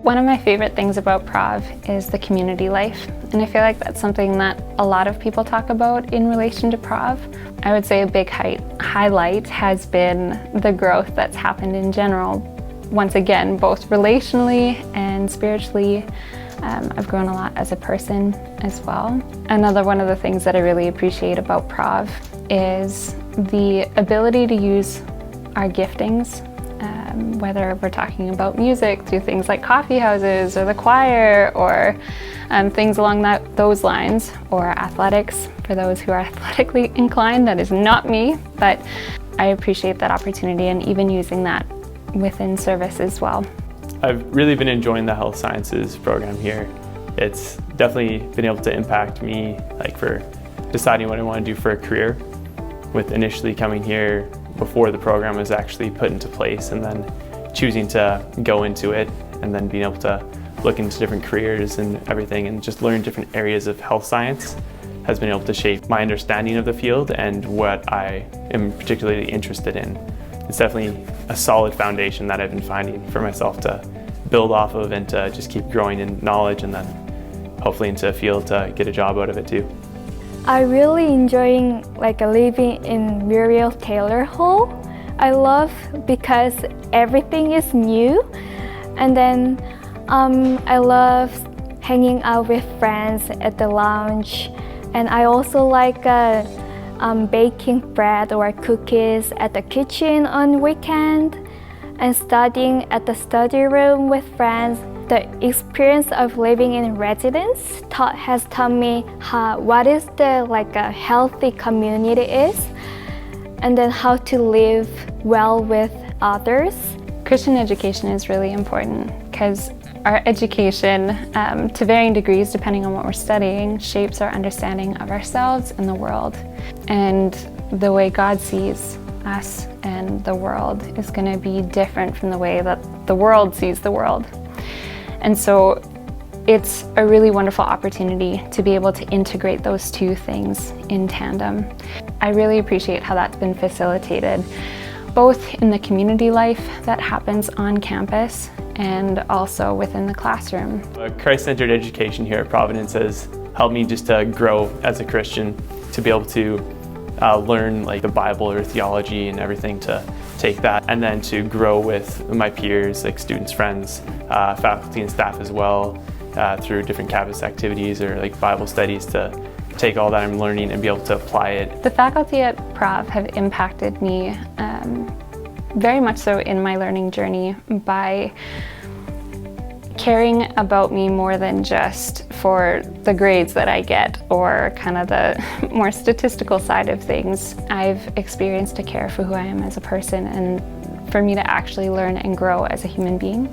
One of my favorite things about Prov is the community life, and I feel like that's something that a lot of people talk about in relation to Prov. I would say a big highlight has been the growth that's happened in general. Once again, both relationally and spiritually, I've grown a lot as a person as well. Another one of the things that I really appreciate about Prov is the ability to use our giftings, whether we're talking about music through things like coffee houses or the choir or things along those lines, or athletics for those who are athletically inclined. That is not me, but I appreciate that opportunity and even using that within service as well. I've really been enjoying the health sciences program here. It's definitely been able to impact me, like for deciding what I want to do for a career, with initially coming here before the program was actually put into place, and then choosing to go into it and then being able to look into different careers and everything and just learn different areas of health science has been able to shape my understanding of the field and what I am particularly interested in. It's definitely a solid foundation that I've been finding for myself to build off of and to just keep growing in knowledge, and then hopefully into a field to get a job out of it too. I really enjoying living in Muriel Taylor Hall. I love because everything is new, and then I love hanging out with friends at the lounge, and I also like baking bread or cookies at the kitchen on weekend, and studying at the study room with friends. The experience of living in residence has taught me what is a healthy community is, and then how to live well with others. Christian education is really important because our education, to varying degrees depending on what we're studying, shapes our understanding of ourselves and the world. And the way God sees us and the world is going to be different from the way that the world sees the world. And so it's a really wonderful opportunity to be able to integrate those two things in tandem. I really appreciate how that's been facilitated, both in the community life that happens on campus and also within the classroom. Christ-centered education here at Providence has helped me just to grow as a Christian, to be able to learn the Bible or theology and everything, to take that and then to grow with my peers, like students, friends, faculty and staff as well, through different campus activities or Bible studies, to take all that I'm learning and be able to apply it. The faculty at Prov have impacted me very much so in my learning journey by caring about me more than just for the grades that I get or kind of the more statistical side of things. I've experienced a care for who I am as a person and for me to actually learn and grow as a human being.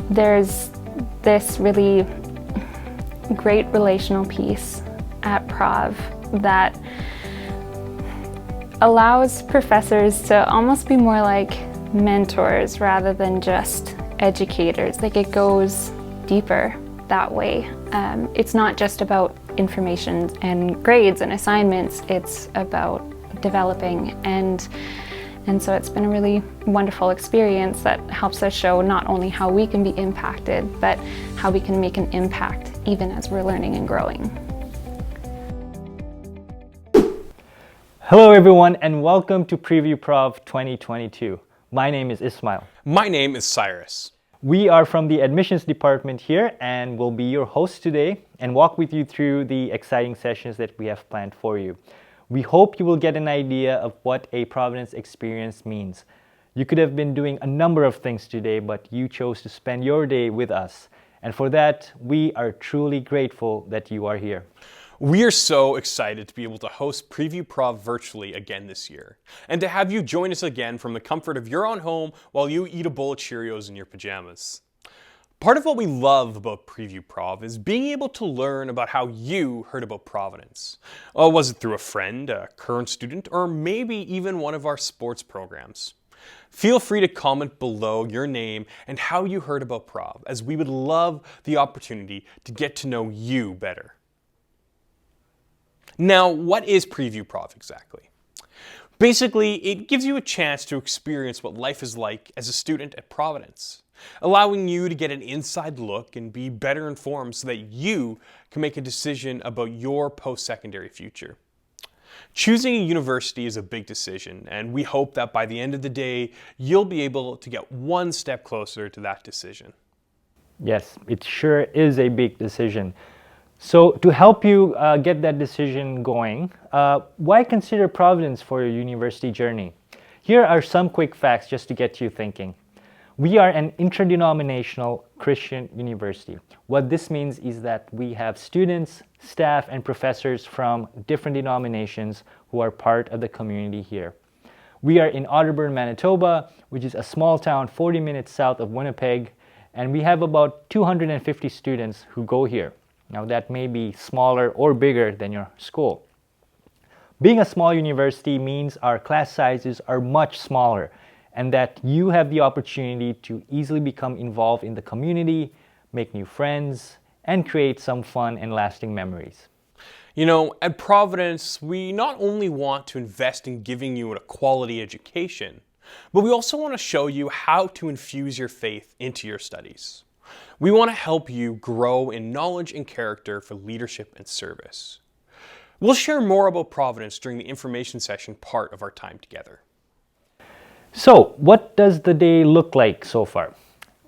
There's this really great relational piece at Prov that allows professors to almost be more like mentors rather than just educators. It goes deeper that way. It's not just about information and grades and assignments, it's about developing, and so it's been a really wonderful experience that helps us show not only how we can be impacted, but how we can make an impact even as we're learning and growing. Hello everyone, and welcome to Preview Prov 2022. My name is Ismail. My name is Cyrus. We are from the admissions department here and will be your hosts today and walk with you through the exciting sessions that we have planned for you. We hope you will get an idea of what a Providence experience means. You could have been doing a number of things today, but you chose to spend your day with us. And for that, we are truly grateful that you are here. We are so excited to be able to host Preview Prov virtually again this year, and to have you join us again from the comfort of your own home while you eat a bowl of Cheerios in your pajamas. Part of what we love about Preview Prov is being able to learn about how you heard about Providence. Was it through a friend, a current student, or maybe even one of our sports programs? Feel free to comment below your name and how you heard about Prov, as we would love the opportunity to get to know you better. Now, what is Preview Prov exactly? Basically, it gives you a chance to experience what life is like as a student at Providence, allowing you to get an inside look and be better informed so that you can make a decision about your post-secondary future. Choosing a university is a big decision, and we hope that by the end of the day, you'll be able to get one step closer to that decision. Yes, it sure is a big decision. So to help you get that decision going, why consider Providence for your university journey? Here are some quick facts just to get you thinking. We are an interdenominational Christian university. What this means is that we have students, staff, and professors from different denominations who are part of the community here. We are in Otterburn, Manitoba, which is a small town 40 minutes south of Winnipeg, and we have about 250 students who go here. Now that may be smaller or bigger than your school. Being a small university means our class sizes are much smaller and that you have the opportunity to easily become involved in the community, make new friends, and create some fun and lasting memories. You know, at Providence, we not only want to invest in giving you a quality education, but we also want to show you how to infuse your faith into your studies. We want to help you grow in knowledge and character for leadership and service. We'll share more about Providence during the information session part of our time together. So, what does the day look like so far?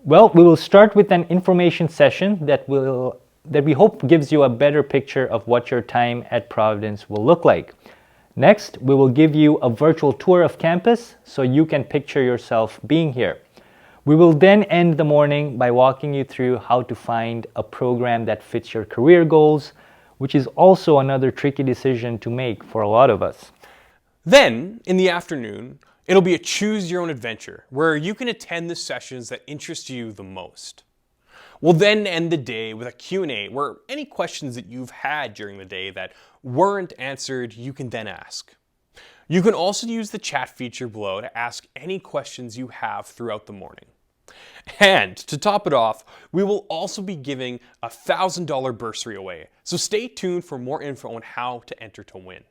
Well, we will start with an information session that we hope gives you a better picture of what your time at Providence will look like. Next, we will give you a virtual tour of campus so you can picture yourself being here. We will then end the morning by walking you through how to find a program that fits your career goals, which is also another tricky decision to make for a lot of us. Then, in the afternoon, it'll be a choose your own adventure where you can attend the sessions that interest you the most. We'll then end the day with a Q&A where any questions that you've had during the day that weren't answered, you can then ask. You can also use the chat feature below to ask any questions you have throughout the morning. And to top it off, we will also be giving a $1,000 bursary away, so stay tuned for more info on how to enter to win.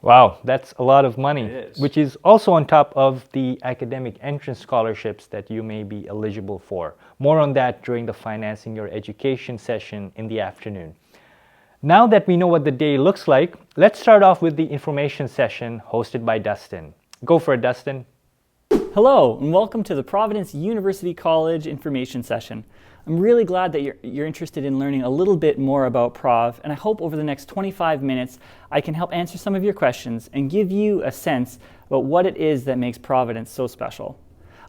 Wow, that's a lot of money, It is. which is also on top of the academic entrance scholarships that you may be eligible for. More on that during the Financing Your Education session in the afternoon. Now that we know what the day looks like, let's start off with the information session hosted by Dustin. Go for it, Dustin. Hello, and welcome to the Providence University College information session. I'm really glad that you're interested in learning a little bit more about Prov, and I hope over the next 25 minutes I can help answer some of your questions and give you a sense about what it is that makes Providence so special.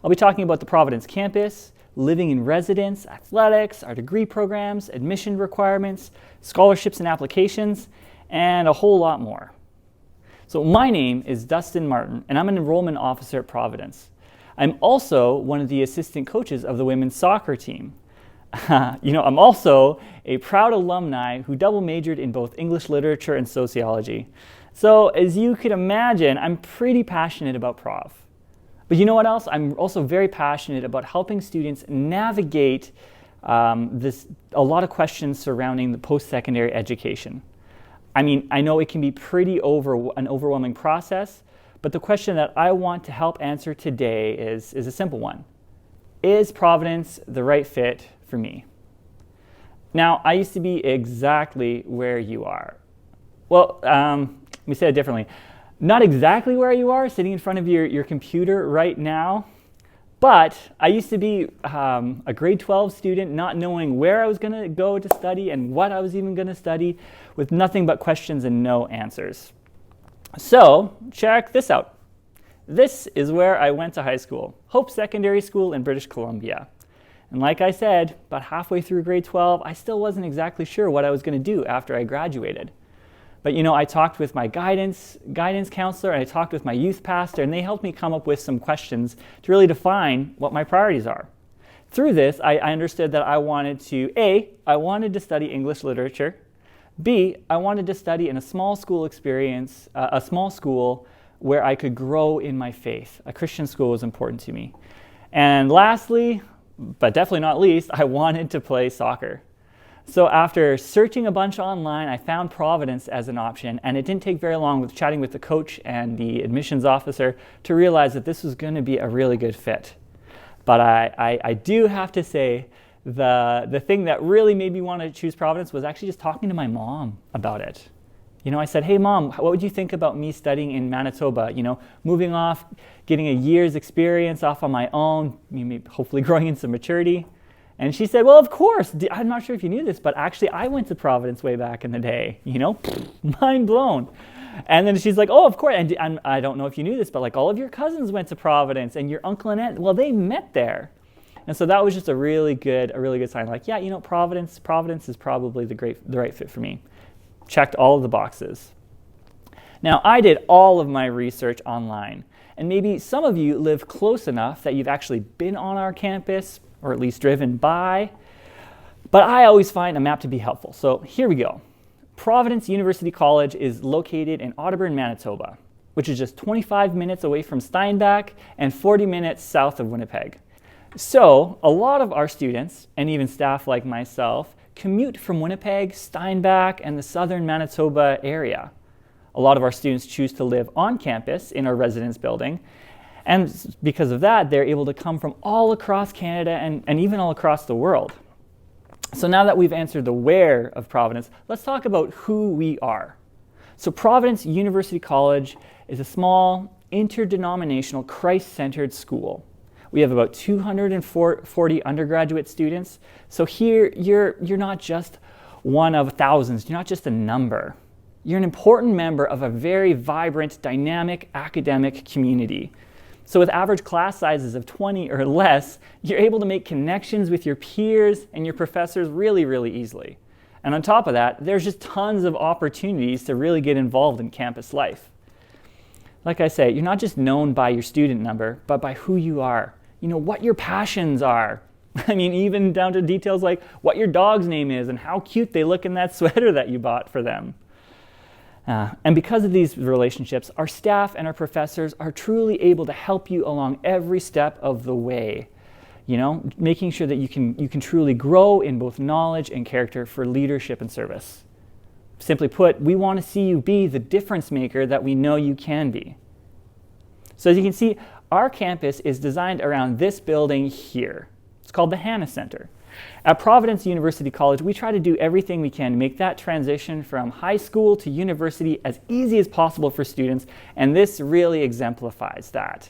I'll be talking about the Providence campus, living in residence, athletics, our degree programs, admission requirements, scholarships and applications, and a whole lot more. So my name is Dustin Martin, and I'm an enrollment officer at Providence. I'm also one of the assistant coaches of the women's soccer team. I'm also a proud alumni who double majored in both English literature and sociology. So as you could imagine, I'm pretty passionate about Prov. But you know what else? I'm also very passionate about helping students navigate a lot of questions surrounding the post-secondary education. I mean, I know it can be an overwhelming process, but the question that I want to help answer today is a simple one. Is Providence the right fit for me? Now, I used to be exactly where you are. Well, let me say it differently. Not exactly where you are, sitting in front of your computer right now, but I used to be a grade 12 student, not knowing where I was going to go to study and what I was even going to study, with nothing but questions and no answers. So, check this out. This is where I went to high school, Hope Secondary School in British Columbia. And like I said, about halfway through grade 12, I still wasn't exactly sure what I was going to do after I graduated. But I talked with my guidance counselor, and I talked with my youth pastor, and they helped me come up with some questions to really define what my priorities are. Through this, I understood that I wanted to study English literature. B, I wanted to study in a small school experience, a small school where I could grow in my faith. A Christian school was important to me. And lastly, but definitely not least, I wanted to play soccer. So after searching a bunch online, I found Providence as an option, and it didn't take very long with chatting with the coach and the admissions officer to realize that this was going to be a really good fit. But I do have to say, the thing that really made me want to choose Providence was actually just talking to my mom about it. You know, I said, hey mom, what would you think about me studying in Manitoba? You know, moving off, getting a year's experience off on my own, maybe hopefully growing in some maturity. And she said, well, of course. I'm not sure if you knew this, but actually I went to Providence way back in the day, you know, mind blown. And then she's like, oh, of course. And I don't know if you knew this, but like all of your cousins went to Providence and your uncle and aunt, well, they met there. And so that was just a really good sign. Like, yeah, you know, Providence is probably the right fit for me. Checked all of the boxes. Now, I did all of my research online. And maybe some of you live close enough that you've actually been on our campus, or at least driven by. But I always find a map to be helpful. So here we go. Providence University College is located in Audubon, Manitoba, which is just 25 minutes away from Steinbach and 40 minutes south of Winnipeg. So a lot of our students, and even staff like myself, commute from Winnipeg, Steinbach, and the southern Manitoba area. A lot of our students choose to live on campus in our residence building. And because of that, they're able to come from all across Canada and even all across the world. So now that we've answered the where of Providence, let's talk about who we are. So Providence University College is a small, interdenominational, Christ-centered school. We have about 240 undergraduate students. So here, you're not just one of thousands. You're not just a number. You're an important member of a very vibrant, dynamic academic community. So with average class sizes of 20 or less, you're able to make connections with your peers and your professors really, really easily. And on top of that, there's just tons of opportunities to really get involved in campus life. Like I say, you're not just known by your student number, but by who you are. You know, what your passions are. I mean, even down to details like what your dog's name is and how cute they look in that sweater that you bought for them. And because of these relationships, our staff and our professors are truly able to help you along every step of the way. You know, making sure that you can truly grow in both knowledge and character for leadership and service. Simply put, we want to see you be the difference maker that we know you can be. So as you can see, our campus is designed around this building here. It's called the Hanna Center. At Providence University College, we try to do everything we can to make that transition from high school to university as easy as possible for students, and this really exemplifies that.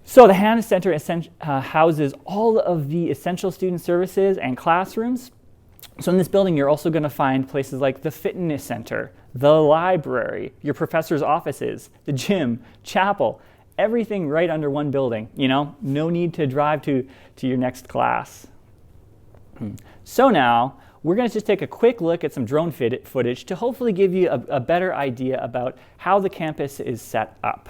So the Hanna Center houses all of the essential student services and classrooms. So in this building, you're also going to find places like the fitness center, the library, your professors' offices, the gym, chapel, everything right under one building. You know, no need to drive to your next class. So now, we're going to just take a quick look at some drone footage to hopefully give you a better idea about how the campus is set up.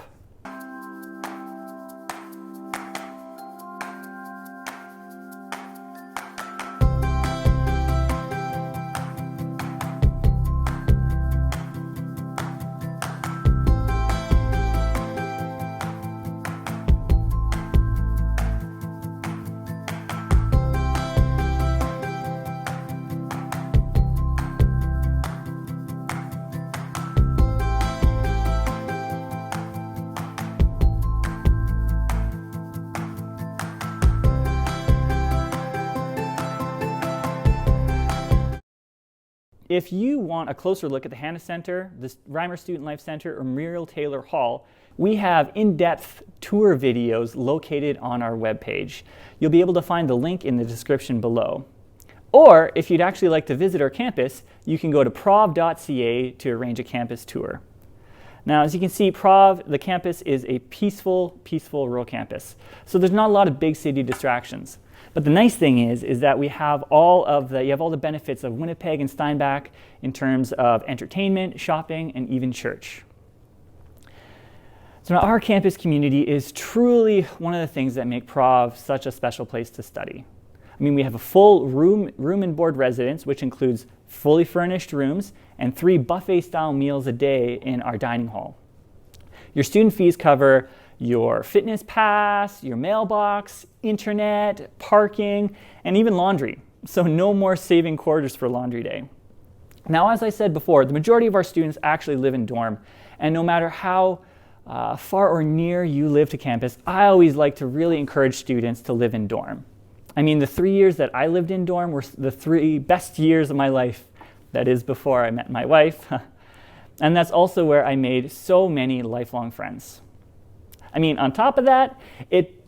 If you want a closer look at the Hanna Center, the Reimer Student Life Center, or Muriel Taylor Hall, we have in-depth tour videos located on our webpage. You'll be able to find the link in the description below. Or if you'd actually like to visit our campus, you can go to prov.ca to arrange a campus tour. Now, as you can see, Prov, the campus, is a peaceful rural campus. So there's not a lot of big city distractions. But the nice thing is that we have all the benefits of Winnipeg and Steinbach in terms of entertainment, shopping, and even church. So now our campus community is truly one of the things that make Prov such a special place to study. I mean, we have a full room and board residence, which includes fully furnished rooms and 3 buffet-style meals a day in our dining hall. Your student fees cover your fitness pass, your mailbox, internet, parking, and even laundry. So no more saving quarters for laundry day. Now, as I said before, the majority of our students actually live in dorm, and no matter how far or near you live to campus, I always like to really encourage students to live in dorm. I mean, the 3 years that I lived in dorm were the 3 best years of my life. That is before I met my wife. And that's also where I made so many lifelong friends. I mean, on top of that,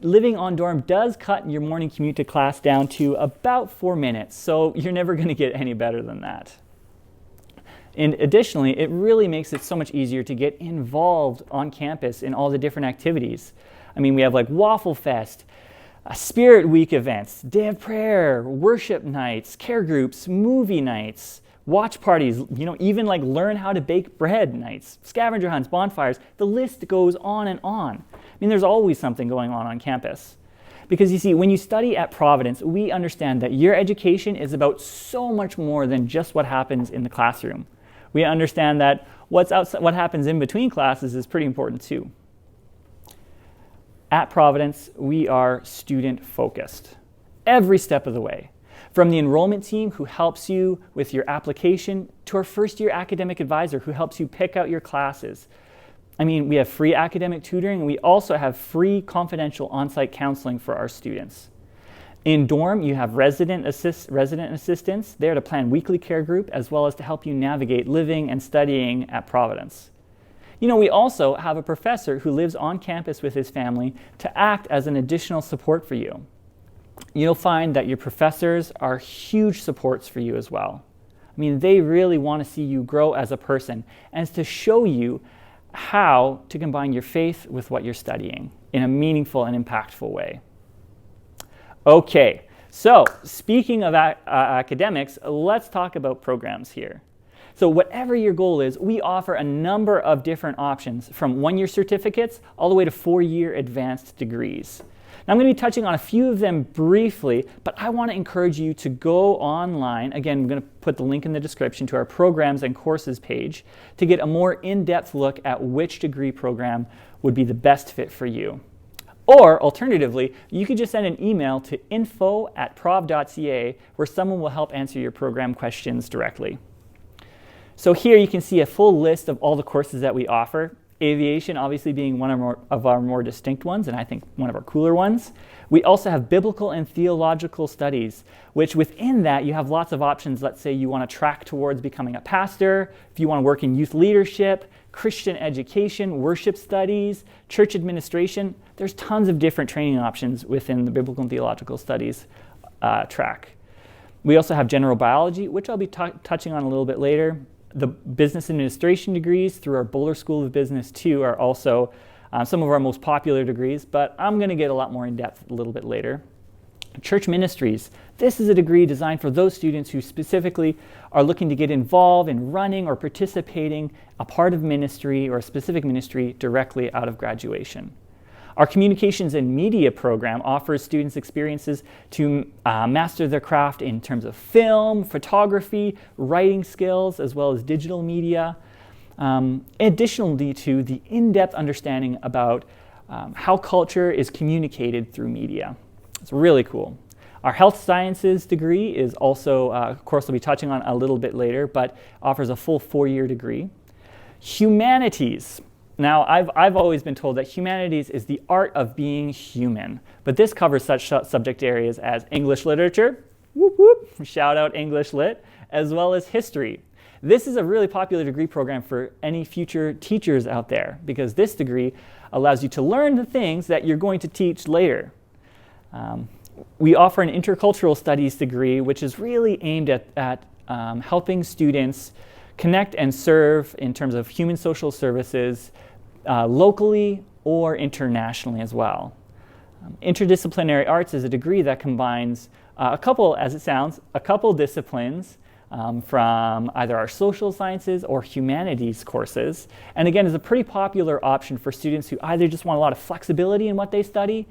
living on dorm does cut your morning commute to class down to about 4 minutes, so you're never going to get any better than that. And additionally, it really makes it so much easier to get involved on campus in all the different activities. I mean, we have like Waffle Fest, Spirit Week events, Day of Prayer, worship nights, care groups, movie nights, watch parties, even like learn how to bake bread nights, scavenger hunts, bonfires. The list goes on and on. I mean, there's always something going on campus. Because you see, when you study at Providence, we understand that your education is about so much more than just what happens in the classroom. We understand that what happens in between classes is pretty important too. At Providence, we are student-focused every step of the way. From the enrollment team who helps you with your application to our first-year academic advisor who helps you pick out your classes. I mean, we have free academic tutoring, and we also have free confidential on-site counseling for our students. In dorm, you have resident assistants there to plan weekly care group as well as to help you navigate living and studying at Providence. We also have a professor who lives on campus with his family to act as an additional support for you. You'll find that your professors are huge supports for you as well. I mean, they really want to see you grow as a person and to show you how to combine your faith with what you're studying in a meaningful and impactful way. Okay, so speaking of academics, let's talk about programs here. So whatever your goal is, we offer a number of different options from 1-year certificates all the way to 4-year advanced degrees. Now I'm going to be touching on a few of them briefly, but I want to encourage you to go online. Again, I'm going to put the link in the description to our programs and courses page to get a more in-depth look at which degree program would be the best fit for you. Or alternatively, you could just send an email to info@prov.ca where someone will help answer your program questions directly. So here you can see a full list of all the courses that we offer. Aviation obviously being one of our more distinct ones, and I think one of our cooler ones. We also have biblical and theological studies, which within that you have lots of options. Let's say you want to track towards becoming a pastor, if you want to work in youth leadership, Christian education, worship studies, church administration. There's tons of different training options within the biblical and theological studies track. We also have general biology, which I'll be touching on a little bit later. The business administration degrees through our Buller School of Business too are also some of our most popular degrees, but I'm going to get a lot more in depth a little bit later. Church ministries. This is a degree designed for those students who specifically are looking to get involved in running or participating a part of ministry or a specific ministry directly out of graduation. Our communications and media program offers students experiences to master their craft in terms of film, photography, writing skills, as well as digital media. Additionally to the in-depth understanding about how culture is communicated through media. It's really cool. Our health sciences degree is also, of course, we'll be touching on a little bit later, but offers a full 4-year degree. Humanities. Now, I've always been told that humanities is the art of being human, but this covers such subject areas as English literature, whoop whoop, shout out English lit, as well as history. This is a really popular degree program for any future teachers out there because this degree allows you to learn the things that you're going to teach later. We offer an intercultural studies degree, which is really aimed at helping students connect and serve in terms of human social services locally or internationally as well. Interdisciplinary arts is a degree that combines a couple disciplines from either our social sciences or humanities courses. And again, is a pretty popular option for students who either just want a lot of flexibility in what they study,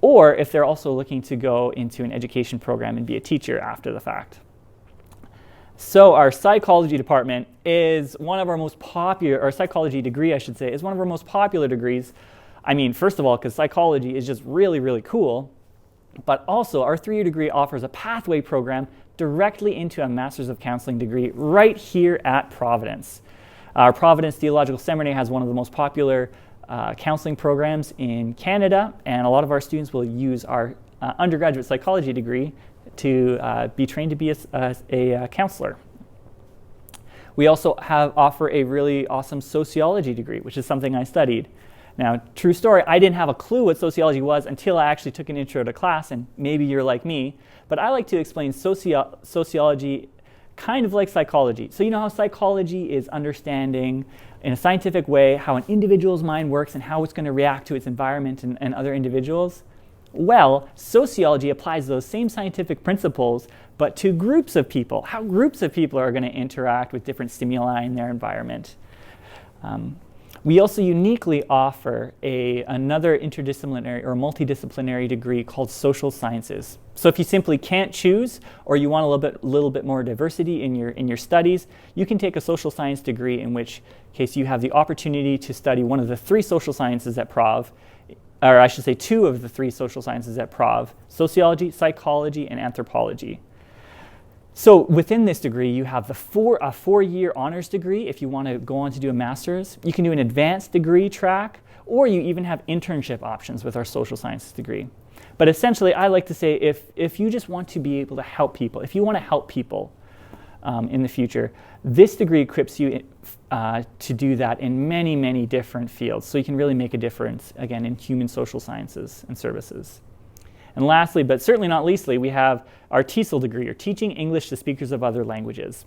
or if they're also looking to go into an education program and be a teacher after the fact. So our psychology department is one of our most popular, or psychology degree I should say, is one of our most popular degrees. I mean, first of all, because psychology is just really, really cool. But also, our 3-year degree offers a pathway program directly into a Master's of Counseling degree right here at Providence. Our Providence Theological Seminary has one of the most popular counseling programs in Canada, and a lot of our students will use our undergraduate psychology degree to be trained to be a counselor. We also offer a really awesome sociology degree, which is something I studied. Now, true story, I didn't have a clue what sociology was until I actually took an intro to class, and maybe you're like me, but I like to explain sociology kind of like psychology. So you know how psychology is understanding in a scientific way how an individual's mind works and how it's going to react to its environment and other individuals? Well, sociology applies those same scientific principles, but to groups of people, how groups of people are going to interact with different stimuli in their environment. We also uniquely offer another interdisciplinary or multidisciplinary degree called social sciences. So if you simply can't choose, or you want a little bit more diversity in your studies, you can take a social science degree, in which case you have the opportunity to study one of the 3 social sciences at Prov, or I should say 2 of the 3 social sciences at Prov: sociology, psychology, and anthropology. So within this degree, you have a 4-year honors degree if you want to go on to do a master's. You can do an advanced degree track, or you even have internship options with our social sciences degree. But essentially, I like to say if you just want to be able to help people, if you want to help people in the future, this degree equips you to do that in many, many different fields. So you can really make a difference, again, in human social sciences and services. And lastly, but certainly not leastly, we have our TESOL degree, or Teaching English to Speakers of Other Languages.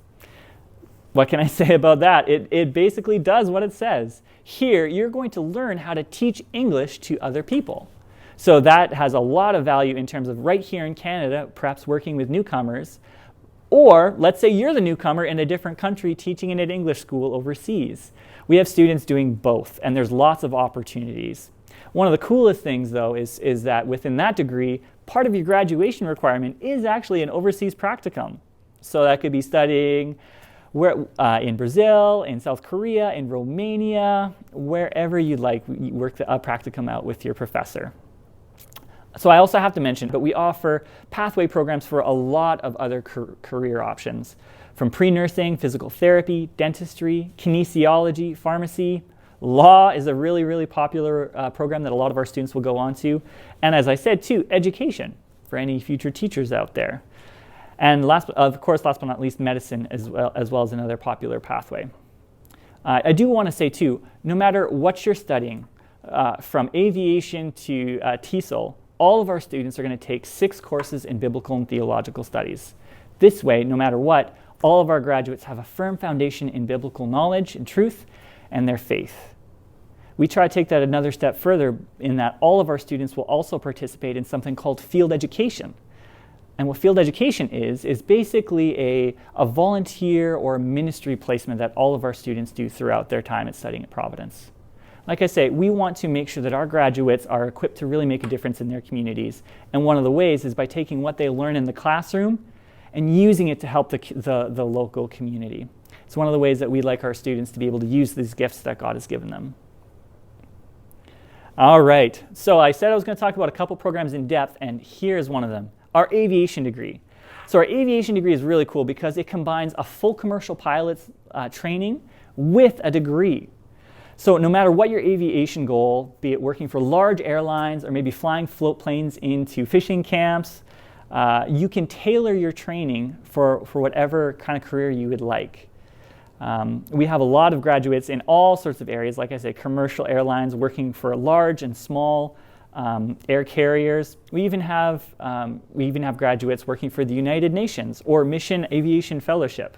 What can I say about that? It basically does what it says. Here, you're going to learn how to teach English to other people. So that has a lot of value in terms of right here in Canada, perhaps working with newcomers. Or let's say you're the newcomer in a different country teaching in an English school overseas. We have students doing both, and there's lots of opportunities. One of the coolest things, though, is that within that degree, part of your graduation requirement is actually an overseas practicum. So that could be studying in Brazil, in South Korea, in Romania, wherever you'd like, you work a practicum out with your professor. So I also have to mention, but we offer pathway programs for a lot of other career options, from pre-nursing, physical therapy, dentistry, kinesiology, pharmacy. Law is a really, really popular program that a lot of our students will go on to. And as I said, too, education for any future teachers out there. And last but not least, medicine as well as another popular pathway. I do want to say, too, no matter what you're studying, from aviation to TESOL, all of our students are going to take 6 courses in biblical and theological studies. This way, no matter what, all of our graduates have a firm foundation in biblical knowledge and truth and their faith. We try to take that another step further in that all of our students will also participate in something called field education. And what field education is basically a volunteer or ministry placement that all of our students do throughout their time at studying at Providence. Like I say, we want to make sure that our graduates are equipped to really make a difference in their communities. And one of the ways is by taking what they learn in the classroom and using it to help the local community. It's one of the ways that we like our students to be able to use these gifts that God has given them. All right, so I said I was going to talk about a couple programs in depth, and here's one of them, our aviation degree. So our aviation degree is really cool because it combines a full commercial pilot's training with a degree. So no matter what your aviation goal, be it working for large airlines or maybe flying float planes into fishing camps, you can tailor your training for whatever kind of career you would like. We have a lot of graduates in all sorts of areas, like I said, commercial airlines, working for large and small air carriers. We even have graduates working for the United Nations or Mission Aviation Fellowship.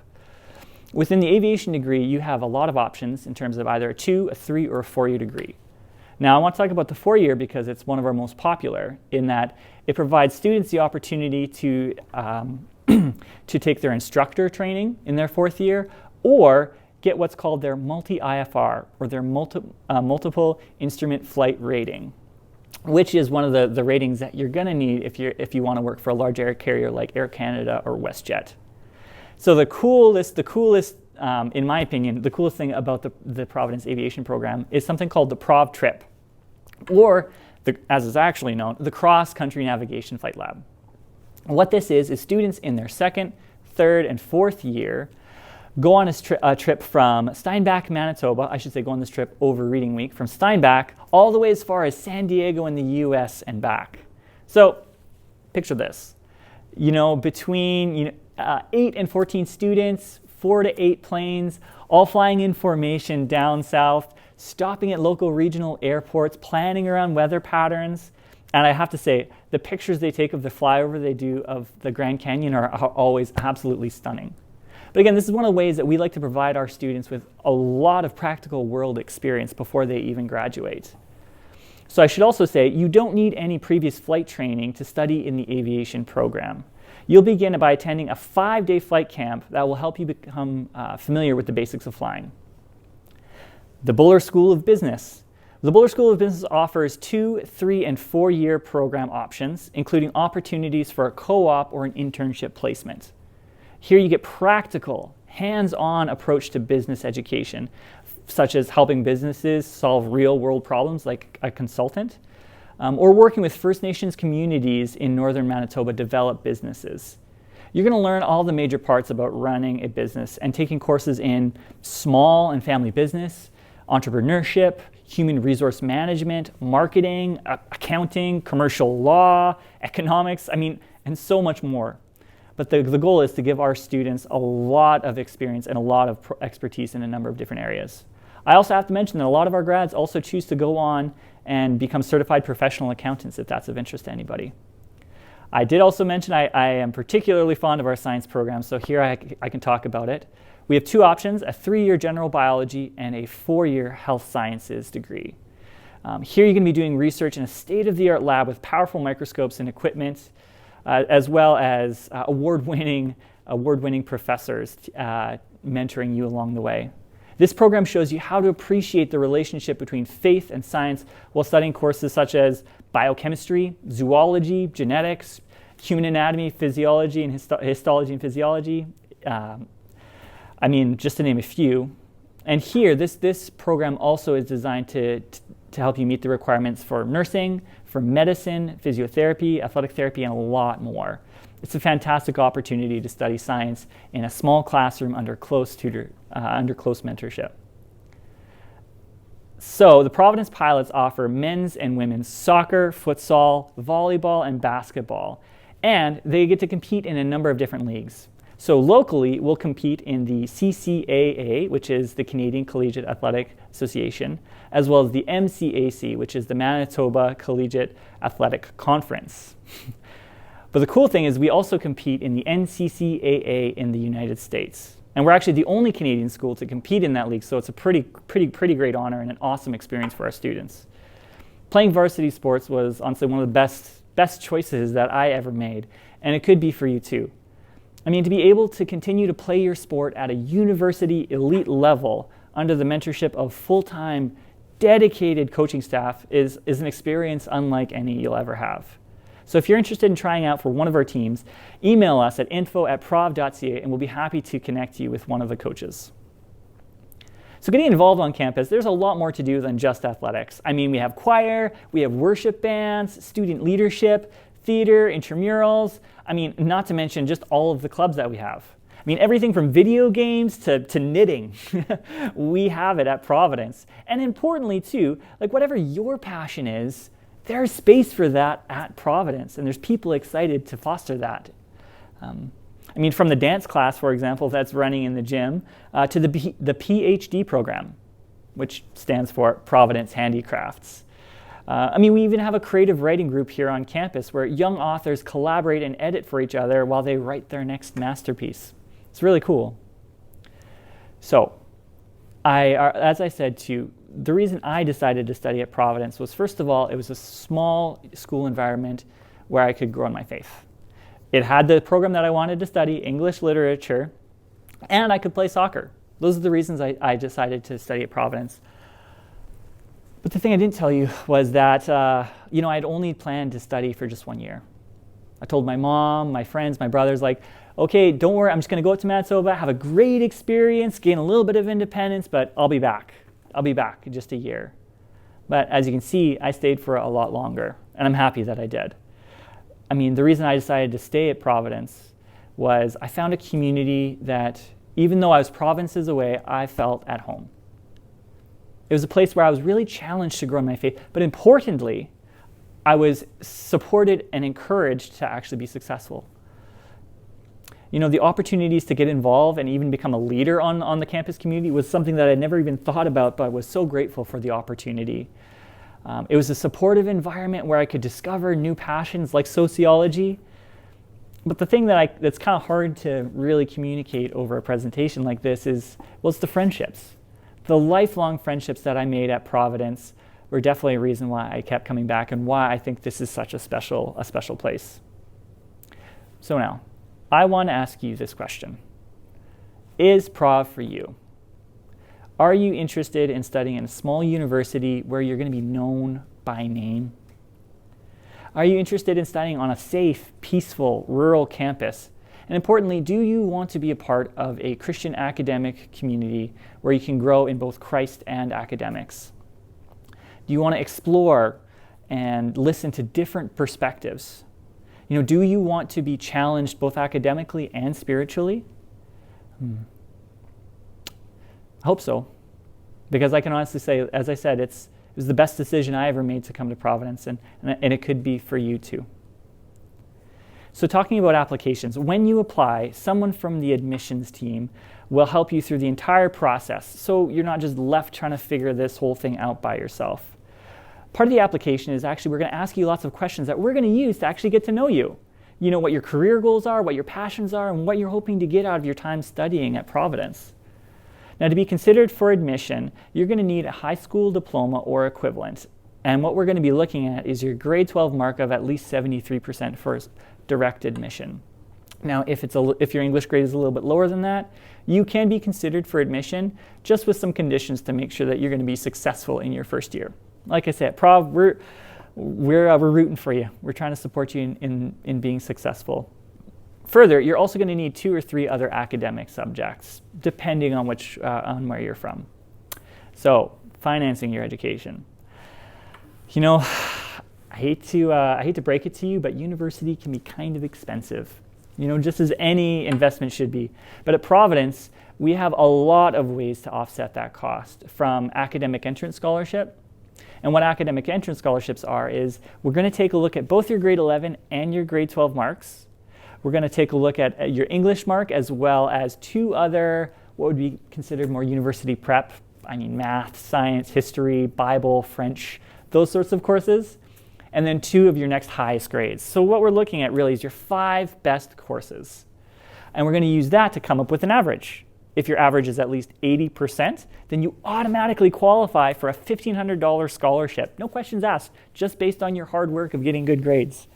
Within the aviation degree, you have a lot of options in terms of either a 2, a 3, or a 4-year degree. Now, I want to talk about the 4-year because it's one of our most popular in that it provides students the opportunity to take their instructor training in their 4th year, or get what's called their multi-IFR, or their multiple instrument flight rating, which is one of the ratings that you're going to need if you want to work for a large air carrier like Air Canada or WestJet. So the coolest, in my opinion, the coolest thing about the Providence Aviation program is something called the Prov trip, or as is actually known, the Cross Country Navigation Flight Lab. What this is students in their second, third, and fourth year go on a trip from Steinbach, Manitoba. I should say go on this trip over Reading Week, from Steinbach all the way as far as San Diego in the US and back. So picture this, between 8 and 14 students, 4 to 8 planes, all flying in formation down south, stopping at local regional airports, planning around weather patterns. And I have to say, the pictures they take of the flyover they do of the Grand Canyon are always absolutely stunning. But again, this is one of the ways that we like to provide our students with a lot of practical world experience before they even graduate. So I should also say, you don't need any previous flight training to study in the aviation program. You'll begin by attending a 5-day flight camp that will help you become familiar with the basics of flying. The Buller School of Business. The Buller School of Business offers 2-, 3-, and 4-year program options, including opportunities for a co-op or an internship placement. Here you get practical, hands-on approach to business education, such as helping businesses solve real-world problems like a consultant, or working with First Nations communities in northern Manitoba develop businesses. You're going to learn all the major parts about running a business and taking courses in small and family business, entrepreneurship, human resource management, marketing, accounting, commercial law, economics, and so much more. But the goal is to give our students a lot of experience and a lot of expertise in a number of different areas. I also have to mention that a lot of our grads also choose to go on and become certified professional accountants if that's of interest to anybody. I did also mention I am particularly fond of our science program, so here I can talk about it. We have 2 options, a 3-year general biology and a 4-year health sciences degree. Here you're going to be doing research in a state-of-the-art lab with powerful microscopes and equipment, as well as award-winning professors mentoring you along the way. This program shows you how to appreciate the relationship between faith and science while studying courses such as biochemistry, zoology, genetics, human anatomy, physiology, and histology and physiology. Just to name a few. And here, this program also is designed to help you meet the requirements for nursing, for medicine, physiotherapy, athletic therapy, and a lot more. It's a fantastic opportunity to study science in a small classroom under close mentorship. So the Providence Pilots offer men's and women's soccer, futsal, volleyball, and basketball, and they get to compete in a number of different leagues. So locally, we'll compete in the CCAA, which is the Canadian Collegiate Athletic Association, as well as the MCAC, which is the Manitoba Collegiate Athletic Conference. But the cool thing is we also compete in the NCCAA in the United States. And we're actually the only Canadian school to compete in that league, so it's a pretty great honor and an awesome experience for our students. Playing varsity sports was honestly one of the best choices that I ever made, and it could be for you too. To be able to continue to play your sport at a university elite level under the mentorship of full-time, dedicated coaching staff is an experience unlike any you'll ever have. So if you're interested in trying out for one of our teams, email us at info@prov.ca and we'll be happy to connect you with one of the coaches. So getting involved on campus, there's a lot more to do than just athletics. We have choir, we have worship bands, student leadership, theater, intramurals, not to mention just all of the clubs that we have. Everything from video games to knitting, we have it at Providence. And importantly too, whatever your passion is, there's space for that at Providence, and there's people excited to foster that. From the dance class, for example, that's running in the gym, to the PhD program, which stands for Providence Handicrafts. We even have a creative writing group here on campus where young authors collaborate and edit for each other while they write their next masterpiece. It's really cool. So, as I said too, the reason I decided to study at Providence was, first of all, it was a small school environment where I could grow in my faith. It had the program that I wanted to study, English literature, and I could play soccer. Those are the reasons I decided to study at Providence. But the thing I didn't tell you was that, I'd only planned to study for just 1 year. I told my mom, my friends, my brothers, okay, don't worry, I'm just going to go up to Manitoba, have a great experience, gain a little bit of independence, but I'll be back. I'll be back in just a year. But as you can see, I stayed for a lot longer, and I'm happy that I did. I mean, the reason I decided to stay at Providence was I found a community that, even though I was provinces away, I felt at home. It was a place where I was really challenged to grow in my faith, but importantly, I was supported and encouraged to actually be successful. You know, the opportunities to get involved and even become a leader on the campus community was something that I never even thought about, but I was so grateful for the opportunity. It was a supportive environment where I could discover new passions like sociology. But the thing that's kind of hard to really communicate over a presentation like this is, well, it's the friendships. The lifelong friendships that I made at Providence were definitely a reason why I kept coming back and why I think this is such a special place. So now, I want to ask you this question. Is Prov for you? Are you interested in studying in a small university where you're going to be known by name? Are you interested in studying on a safe, peaceful, rural campus? And importantly, do you want to be a part of a Christian academic community where you can grow in both Christ and academics? Do you want to explore and listen to different perspectives? You know, do you want to be challenged both academically and spiritually? I hope so, because I can honestly say, as I said, it was the best decision I ever made to come to Providence, and it could be for you too. So talking about applications, when you apply, someone from the admissions team will help you through the entire process, so you're not just left trying to figure this whole thing out by yourself. Part of the application is actually we're going to ask you lots of questions that we're going to use to actually get to know you. You know, what your career goals are, what your passions are, and what you're hoping to get out of your time studying at Providence. Now, to be considered for admission, you're going to need a high school diploma or equivalent. And what we're going to be looking at is your grade 12 mark of at least 73% for direct admission. Now, if your English grade is a little bit lower than that, you can be considered for admission, just with some conditions to make sure that you're going to be successful in your first year. Like I said, Prov, we're rooting for you. We're trying to support you in being successful. Further, you're also going to need 2 or 3 other academic subjects, depending on on where you're from. So, financing your education. You know, I hate to break it to you, but university can be kind of expensive. You know, just as any investment should be. But at Providence, we have a lot of ways to offset that cost, from academic entrance scholarship. And what academic entrance scholarships are is we're going to take a look at both your grade 11 and your grade 12 marks. We're going to take a look at your English mark as well as 2 other what would be considered more university prep. I mean, math, science, history, Bible, French, those sorts of courses. And then 2 of your next highest grades. So what we're looking at really is your 5 best courses. And we're going to use that to come up with an average. If your average is at least 80%, then you automatically qualify for a $1,500 scholarship. No questions asked, just based on your hard work of getting good grades.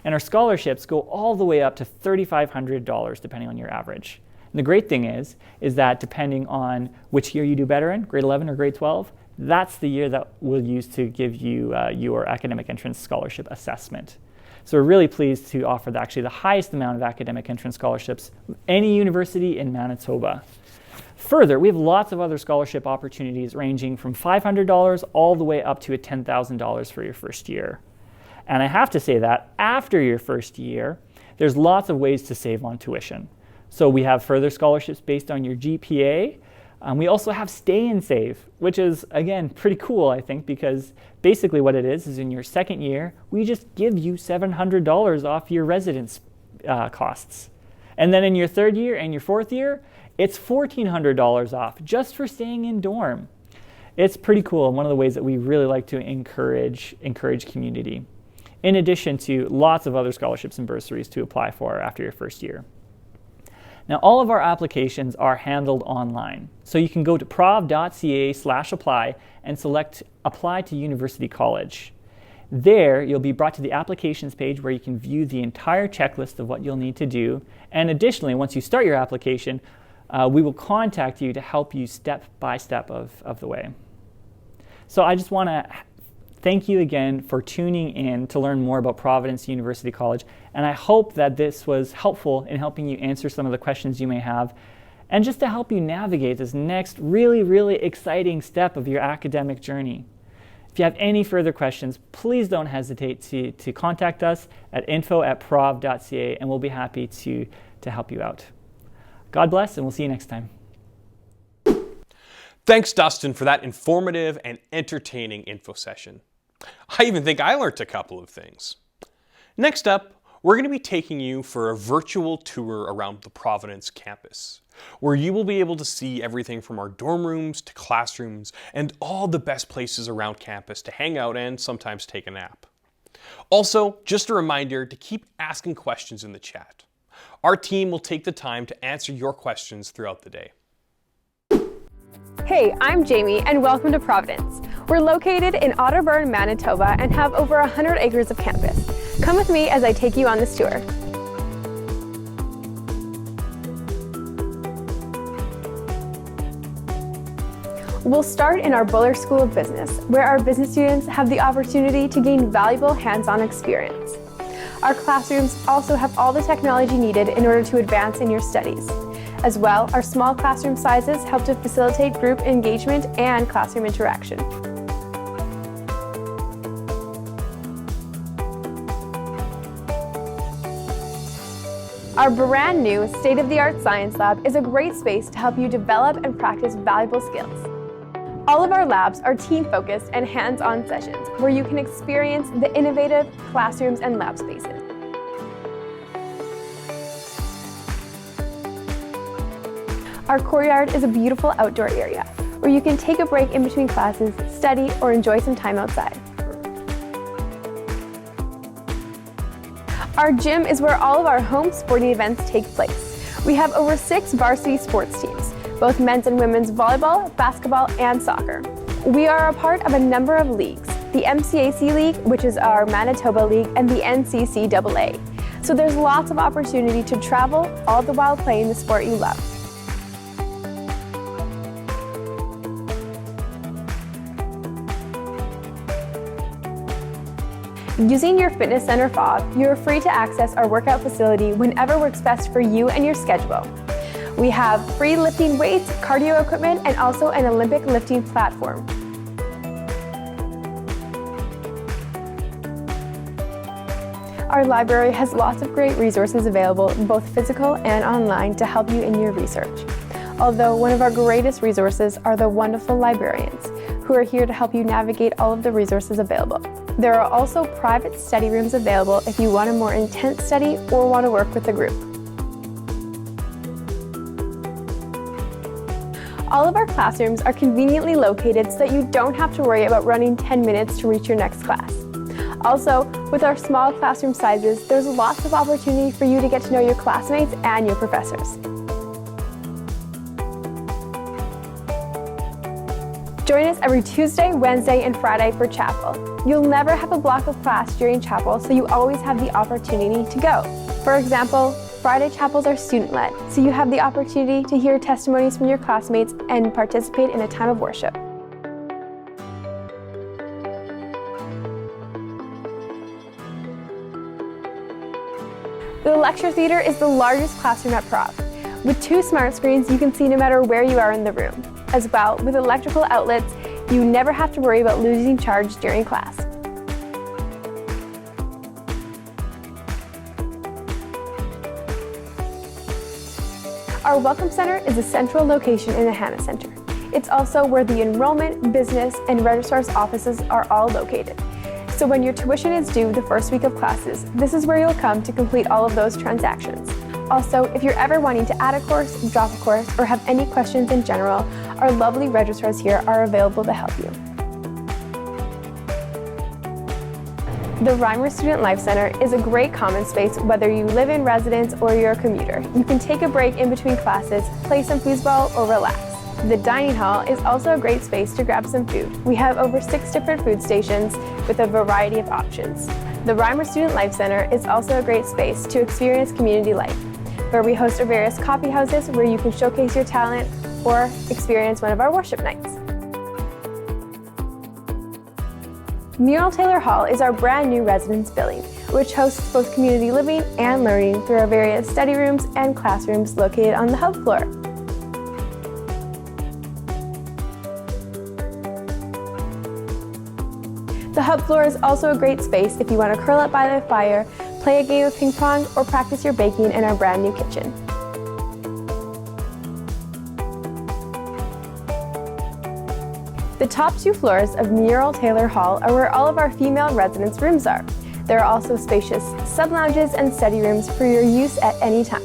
And our scholarships go all the way up to $3,500, depending on your average. And the great thing is that depending on which year you do better in, grade 11 or grade 12, that's the year that we'll use to give you your academic entrance scholarship assessment. So we're really pleased to offer actually the highest amount of academic entrance scholarships of any university in Manitoba. Further, we have lots of other scholarship opportunities ranging from $500 all the way up to $10,000 for your first year. And I have to say that after your first year, there's lots of ways to save on tuition. So we have further scholarships based on your GPA. We also have Stay and Save, which is, again, pretty cool, I think, because basically what it is in your second year, we just give you $700 off your residence costs. And then in your third year and your fourth year, it's $1,400 off just for staying in dorm. It's pretty cool, and one of the ways that we really like to encourage community, in addition to lots of other scholarships and bursaries to apply for after your first year. Now, all of our applications are handled online. So you can go to prov.ca/apply and select Apply to University College. There, you'll be brought to the applications page where you can view the entire checklist of what you'll need to do. And additionally, once you start your application, we will contact you to help you step by step of the way. So I just want to thank you again for tuning in to learn more about Providence University College, and I hope that this was helpful in helping you answer some of the questions you may have, and just to help you navigate this next really, really exciting step of your academic journey. If you have any further questions, please don't hesitate to contact us at info@prov.ca, and we'll be happy to help you out. God bless, and we'll see you next time. Thanks, Dustin, for that informative and entertaining info session. I even think I learned a couple of things. Next up, we're going to be taking you for a virtual tour around the Providence campus, where you will be able to see everything from our dorm rooms to classrooms and all the best places around campus to hang out and sometimes take a nap. Also, just a reminder to keep asking questions in the chat. Our team will take the time to answer your questions throughout the day. Hey, I'm Jamie, and welcome to Providence. We're located in Otterburn, Manitoba, and have over 100 acres of campus. Come with me as I take you on this tour. We'll start in our Buller School of Business, where our business students have the opportunity to gain valuable hands-on experience. Our classrooms also have all the technology needed in order to advance in your studies. As well, our small classroom sizes help to facilitate group engagement and classroom interaction. Our brand new state-of-the-art science lab is a great space to help you develop and practice valuable skills. All of our labs are team-focused and hands-on sessions where you can experience the innovative classrooms and lab spaces. Our courtyard is a beautiful outdoor area where you can take a break in between classes, study, or enjoy some time outside. Our gym is where all of our home sporting events take place. We have over 6 varsity sports teams, both men's and women's volleyball, basketball, and soccer. We are a part of a number of leagues, the MCAC League, which is our Manitoba League, and the NCCAA. So there's lots of opportunity to travel, all the while playing the sport you love. Using your fitness center fob, you are free to access our workout facility whenever works best for you and your schedule. We have free lifting weights, cardio equipment, and also an Olympic lifting platform. Our library has lots of great resources available, both physical and online, to help you in your research. Although one of our greatest resources are the wonderful librarians, who are here to help you navigate all of the resources available. There are also private study rooms available if you want a more intense study or want to work with a group. All of our classrooms are conveniently located so that you don't have to worry about running 10 minutes to reach your next class. Also, with our small classroom sizes, there's lots of opportunity for you to get to know your classmates and your professors. Join us every Tuesday, Wednesday, and Friday for chapel. You'll never have a block of class during chapel, so you always have the opportunity to go. For example, Friday chapels are student-led, so you have the opportunity to hear testimonies from your classmates and participate in a time of worship. The lecture theater is the largest classroom at Prov. With 2 smart screens, you can see no matter where you are in the room. As well, with electrical outlets, you never have to worry about losing charge during class. Our Welcome Center is a central location in the Hanna Center. It's also where the enrollment, business, and registrar's offices are all located. So when your tuition is due the first week of classes, this is where you'll come to complete all of those transactions. Also, if you're ever wanting to add a course, drop a course, or have any questions in general, our lovely registrars here are available to help you. The Reimer Student Life Center is a great common space whether you live in residence or you're a commuter. You can take a break in between classes, play some foosball, or relax. The dining hall is also a great space to grab some food. We have over 6 different food stations with a variety of options. The Reimer Student Life Center is also a great space to experience community life, where we host our various coffee houses where you can showcase your talent or experience one of our worship nights. Mural Taylor Hall is our brand new residence building, which hosts both community living and learning through our various study rooms and classrooms located on the hub floor. The hub floor is also a great space if you want to curl up by the fire, play a game of ping pong, or practice your baking in our brand new kitchen. The top 2 floors of Muriel Taylor Hall are where all of our female residence rooms are. There are also spacious sub-lounges and study rooms for your use at any time.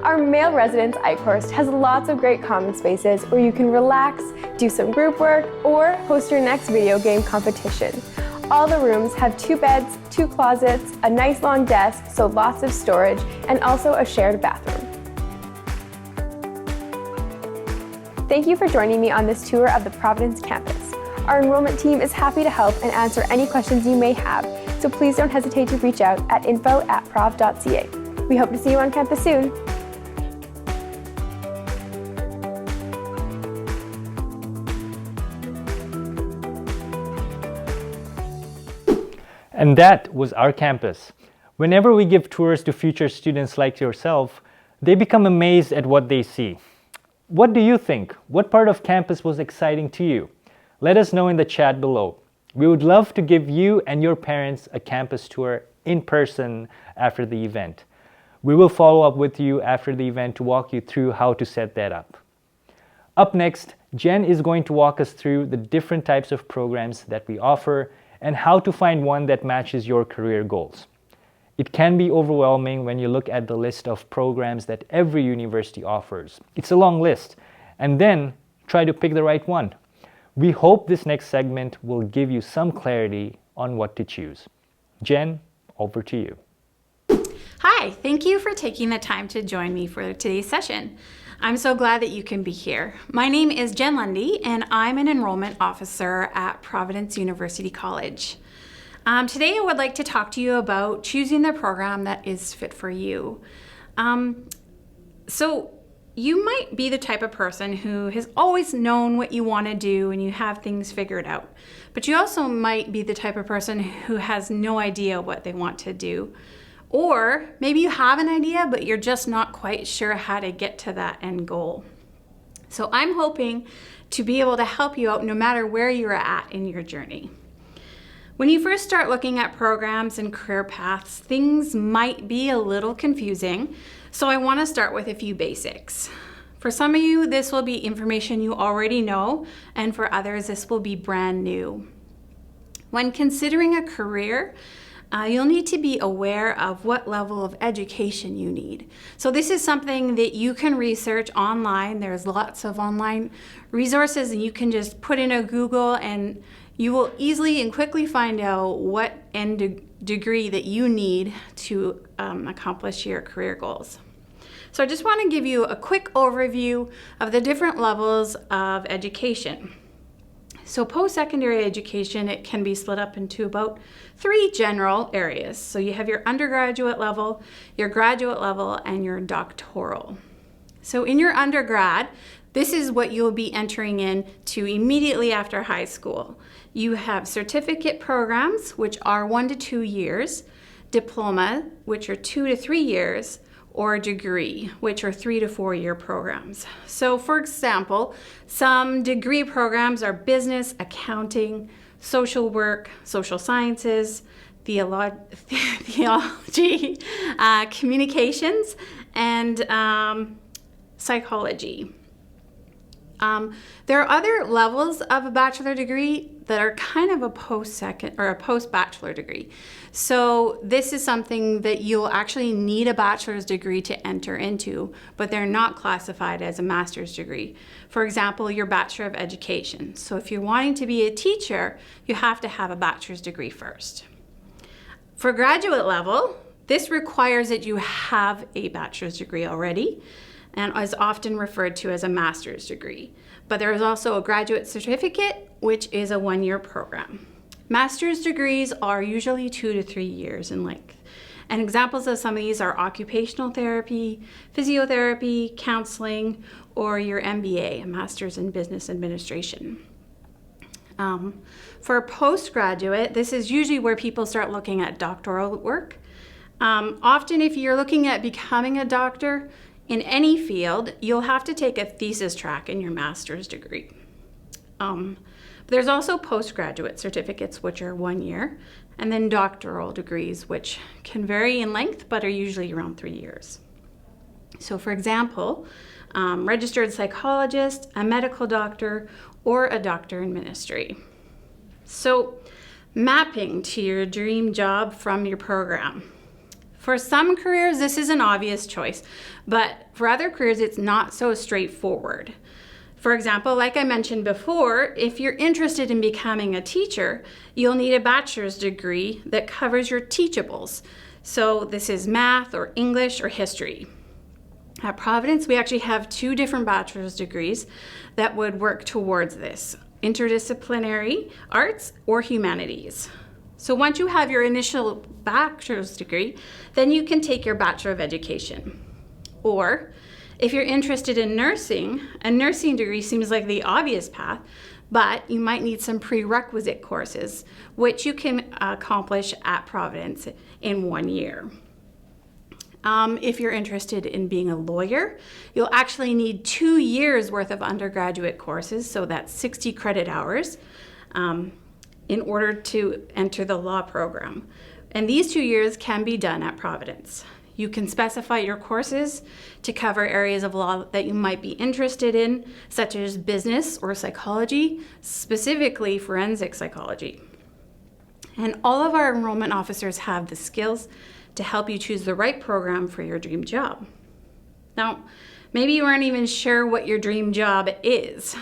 Our male residence I-Course has lots of great common spaces where you can relax, do some group work, or host your next video game competition. All the rooms have 2 beds, 2 closets, a nice long desk, so lots of storage, and also a shared bathroom. Thank you for joining me on this tour of the Providence campus. Our enrollment team is happy to help and answer any questions you may have, so please don't hesitate to reach out at info@prov.ca. We hope to see you on campus soon. And that was our campus. Whenever we give tours to future students like yourself, they become amazed at what they see. What do you think? What part of campus was exciting to you? Let us know in the chat below. We would love to give you and your parents a campus tour in person after the event. We will follow up with you after the event to walk you through how to set that up. Up next, Jen is going to walk us through the different types of programs that we offer and how to find one that matches your career goals. It can be overwhelming when you look at the list of programs that every university offers. It's a long list, and then try to pick the right one. We hope this next segment will give you some clarity on what to choose. Jen, over to you. Hi, thank you for taking the time to join me for today's session. I'm so glad that you can be here. My name is Jen Lundy, and I'm an enrollment officer at Providence University College. Today I would like to talk to you about choosing the program that is fit for you. So you might be the type of person who has always known what you want to do and you have things figured out. But you also might be the type of person who has no idea what they want to do. Or maybe you have an idea, but you're just not quite sure how to get to that end goal. So I'm hoping to be able to help you out no matter where you're at in your journey. When you first start looking at programs and career paths, things might be a little confusing. So I want to start with a few basics. For some of you, this will be information you already know, and for others, this will be brand new. When considering a career, you'll need to be aware of what level of education you need. So this is something that you can research online. There's lots of online resources, and you can just put in a Google and you will easily and quickly find out what end degree that you need to accomplish your career goals. So I just want to give you a quick overview of the different levels of education. So post-secondary education, it can be split up into about 3 general areas. So you have your undergraduate level, your graduate level, and your doctoral. So in your undergrad, this is what you'll be entering into immediately after high school. You have certificate programs, which are 1 to 2 years, diploma, which are 2 to 3 years, or a degree, which are 3 to 4 year programs. So for example, some degree programs are business, accounting, social work, social sciences, theology, communications, and psychology. There are other levels of a bachelor degree that are kind of a post-bachelor degree. So this is something that you'll actually need a bachelor's degree to enter into, but they're not classified as a master's degree. For example, your Bachelor of Education. So if you're wanting to be a teacher, you have to have a bachelor's degree first. For graduate level, this requires that you have a bachelor's degree already, and is often referred to as a master's degree. But there is also a graduate certificate, which is a 1-year program. Master's degrees are usually 2 to 3 years in length. And examples of some of these are occupational therapy, physiotherapy, counseling, or your MBA, a Master's in Business Administration. For postgraduate, this is usually where people start looking at doctoral work. Often if you're looking at becoming a doctor, In any field, you'll have to take a thesis track in your master's degree. There's also postgraduate certificates, which are 1 year, and then doctoral degrees, which can vary in length, but are usually around 3 years. So for example, registered psychologist, a medical doctor, or a doctor in ministry. So mapping to your dream job from your program. For some careers, this is an obvious choice, but for other careers, it's not so straightforward. For example, like I mentioned before, if you're interested in becoming a teacher, you'll need a bachelor's degree that covers your teachables. So this is math or English or history. At Providence, we actually have 2 different bachelor's degrees that would work towards this: interdisciplinary arts or humanities. So once you have your initial bachelor's degree, then you can take your Bachelor of Education. Or if you're interested in nursing, a nursing degree seems like the obvious path, but you might need some prerequisite courses, which you can accomplish at Providence in 1 year. If you're interested in being a lawyer, you'll actually need 2 years worth of undergraduate courses, so that's 60 credit hours, in order to enter the law program. And these 2 years can be done at Providence. You can specify your courses to cover areas of law that you might be interested in, such as business or psychology, specifically forensic psychology. And all of our enrollment officers have the skills to help you choose the right program for your dream job. Now, maybe you aren't even sure what your dream job is.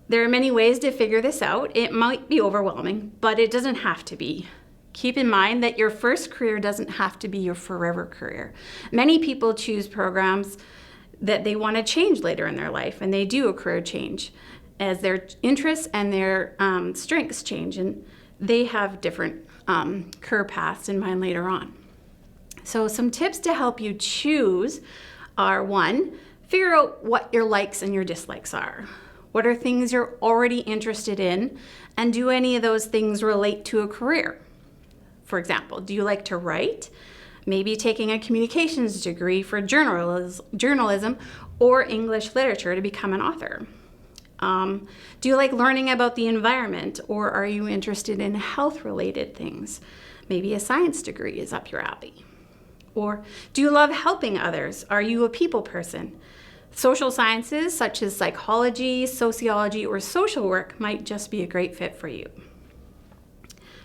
There are many ways to figure this out. It might be overwhelming, but it doesn't have to be. Keep in mind that your first career doesn't have to be your forever career. Many people choose programs that they want to change later in their life, and they do a career change as their interests and their strengths change, and they have different career paths in mind later on. So some tips to help you choose are: 1, figure out what your likes and your dislikes are. What are things you're already interested in, and do any of those things relate to a career? For example, do you like to write? Maybe taking a communications degree for journalism or English literature to become an author. Do you like learning about the environment, or are you interested in health-related things? Maybe a science degree is up your alley. Or do you love helping others? Are you a people person? Social sciences such as psychology, sociology, or social work might just be a great fit for you.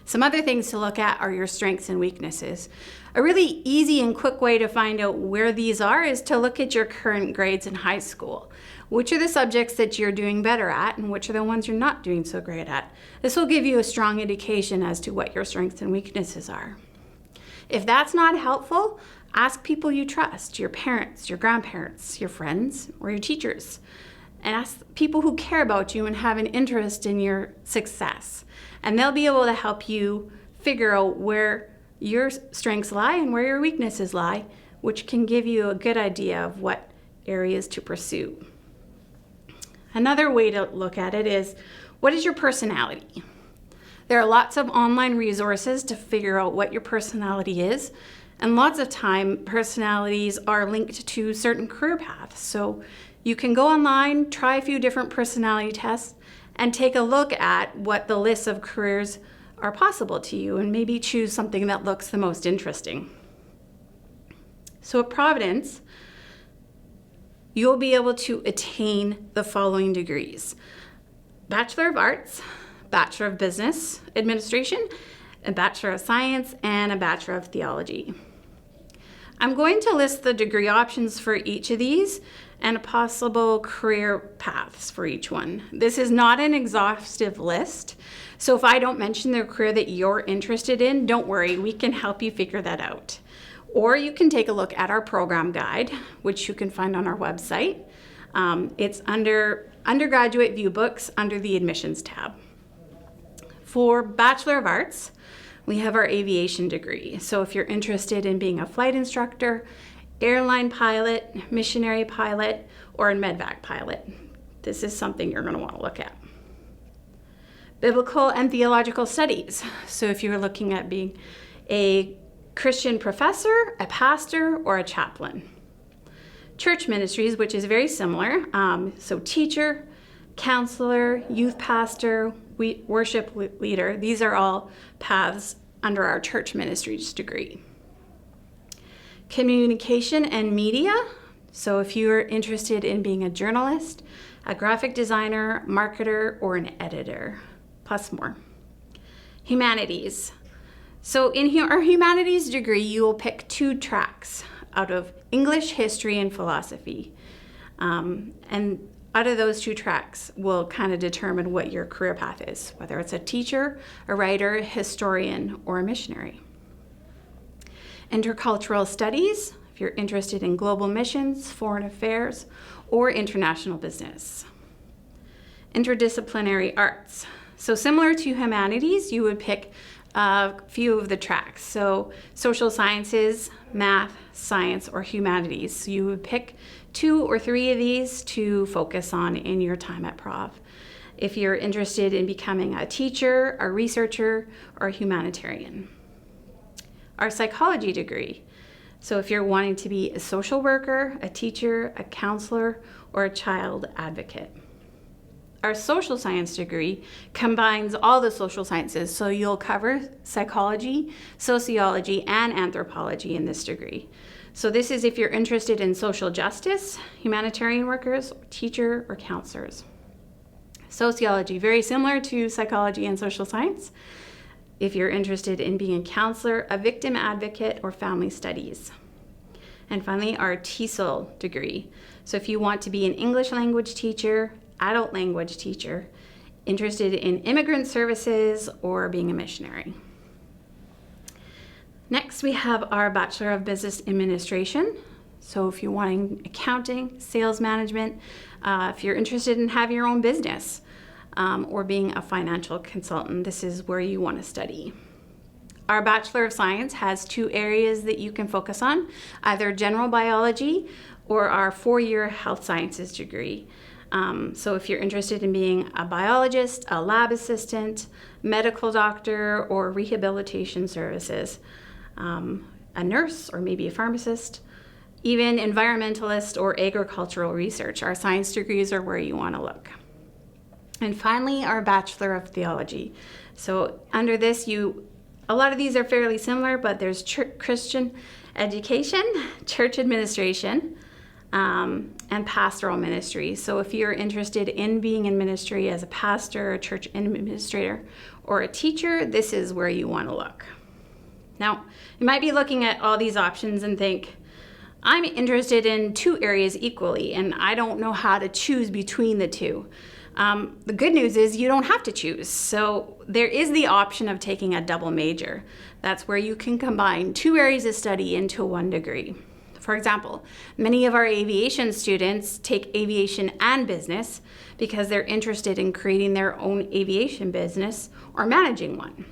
Some other things to look at are your strengths and weaknesses. A really easy and quick way to find out where these are is to look at your current grades in high school. Which are the subjects that you're doing better at, and which are the ones you're not doing so great at? This will give you a strong indication as to what your strengths and weaknesses are. If that's not helpful, ask people you trust, your parents, your grandparents, your friends, or your teachers. And ask people who care about you and have an interest in your success. And they'll be able to help you figure out where your strengths lie and where your weaknesses lie, which can give you a good idea of what areas to pursue. Another way to look at it is, what is your personality? There are lots of online resources to figure out what your personality is, and lots of time personalities are linked to certain career paths. So you can go online, try a few different personality tests, and take a look at what the lists of careers are possible to you, and maybe choose something that looks the most interesting. So at Providence, you'll be able to attain the following degrees: Bachelor of Arts, Bachelor of Business Administration, a Bachelor of Science, and a Bachelor of Theology. I'm going to list the degree options for each of these and possible career paths for each one. This is not an exhaustive list, so if I don't mention the career that you're interested in, don't worry, we can help you figure that out. Or you can take a look at our program guide, which you can find on our website. It's under Undergraduate View Books under the Admissions tab. For Bachelor of Arts, we have our aviation degree. So if you're interested in being a flight instructor, airline pilot, missionary pilot, or a medvac pilot, this is something you're going to want to look at. Biblical and theological studies. So if you're looking at being a Christian professor, a pastor, or a chaplain. Church ministries, which is very similar, so teacher, counselor, youth pastor, worship leader, these are all paths under our church ministries degree. Communication and media, so if you're interested in being a journalist, a graphic designer, marketer, or an editor, plus more. Humanities. So in our humanities degree, you will pick 2 tracks out of English, history, and philosophy. And out of those 2 tracks will kind of determine what your career path is, whether it's a teacher, a writer, a historian, or a missionary. Intercultural studies, if you're interested in global missions, foreign affairs, or international business. Interdisciplinary arts. So similar to humanities, you would pick a few of the tracks. So social sciences, math, science, or humanities. So you would pick 2 or 3 of these to focus on in your time at Prov. If you're interested in becoming a teacher, a researcher, or a humanitarian. Our psychology degree. So if you're wanting to be a social worker, a teacher, a counselor, or a child advocate. Our social science degree combines all the social sciences, so you'll cover psychology, sociology, and anthropology in this degree. So this is if you're interested in social justice, humanitarian workers, teacher, or counselors. Sociology, very similar to psychology and social science. If you're interested in being a counselor, a victim advocate, or family studies. And finally, our TESOL degree. So if you want to be an English language teacher, adult language teacher, interested in immigrant services, or being a missionary. Next, we have our Bachelor of Business Administration. So if you're wanting accounting, sales management, if you're interested in having your own business, or being a financial consultant, this is where you want to study. Our Bachelor of Science has 2 areas that you can focus on, either general biology or our 4-year health sciences degree. So if you're interested in being a biologist, a lab assistant, medical doctor, or rehabilitation services, a nurse, or maybe a pharmacist, even environmentalist or agricultural research, our science degrees are where you want to look. And finally, our Bachelor of Theology. So under this, a lot of these are fairly similar, but there's Christian education, church administration, and pastoral ministry. So if you're interested in being in ministry as a pastor, a church administrator, or a teacher, this is where you want to look. Now, you might be looking at all these options and think, I'm interested in 2 areas equally, and I don't know how to choose between the 2. The good news is you don't have to choose. So there is the option of taking a double major. That's where you can combine 2 areas of study into 1 degree. For example, many of our aviation students take aviation and business because they're interested in creating their own aviation business or managing one.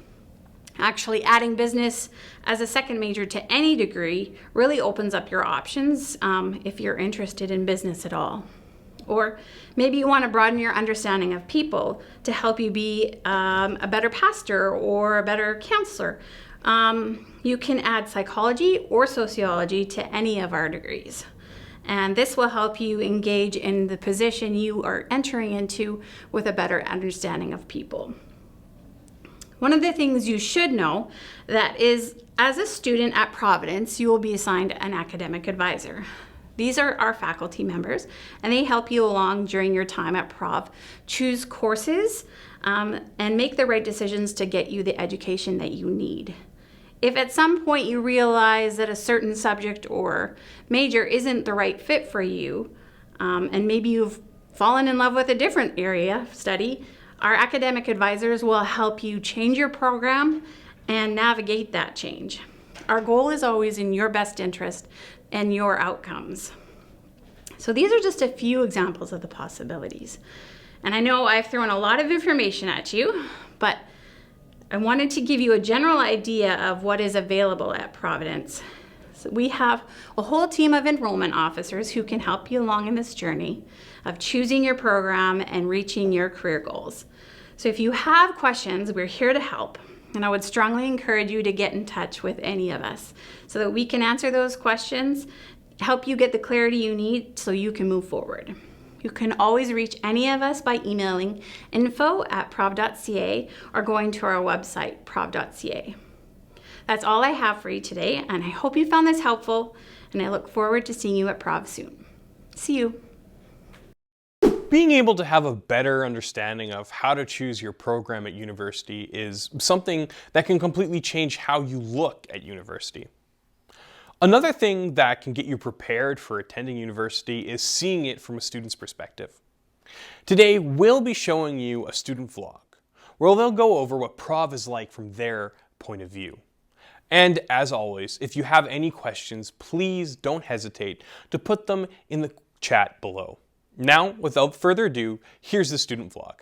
Actually, adding business as a second major to any degree really opens up your options if you're interested in business at all. Or maybe you want to broaden your understanding of people to help you be a better pastor or a better counselor. You can add psychology or sociology to any of our degrees. And this will help you engage in the position you are entering into with a better understanding of people. One of the things you should know that is, as a student at Providence, you will be assigned an academic advisor. These are our faculty members, and they help you along during your time at Prov, choose courses, and make the right decisions to get you the education that you need. If at some point you realize that a certain subject or major isn't the right fit for you, and maybe you've fallen in love with a different area of study, our academic advisors will help you change your program and navigate that change. Our goal is always in your best interest and your outcomes. So these are just a few examples of the possibilities. And I know I've thrown a lot of information at you, but I wanted to give you a general idea of what is available at Providence. So we have a whole team of enrollment officers who can help you along in this journey of choosing your program and reaching your career goals. So if you have questions, we're here to help. And I would strongly encourage you to get in touch with any of us so that we can answer those questions, help you get the clarity you need so you can move forward. You can always reach any of us by emailing info@prov.ca or going to our website, prov.ca. That's all I have for you today, and I hope you found this helpful, and I look forward to seeing you at Prov soon. See you. Being able to have a better understanding of how to choose your program at university is something that can completely change how you look at university. Another thing that can get you prepared for attending university is seeing it from a student's perspective. Today, we'll be showing you a student vlog where they'll go over what Prov is like from their point of view. And as always, if you have any questions, please don't hesitate to put them in the chat below. Now, without further ado, here's the student vlog.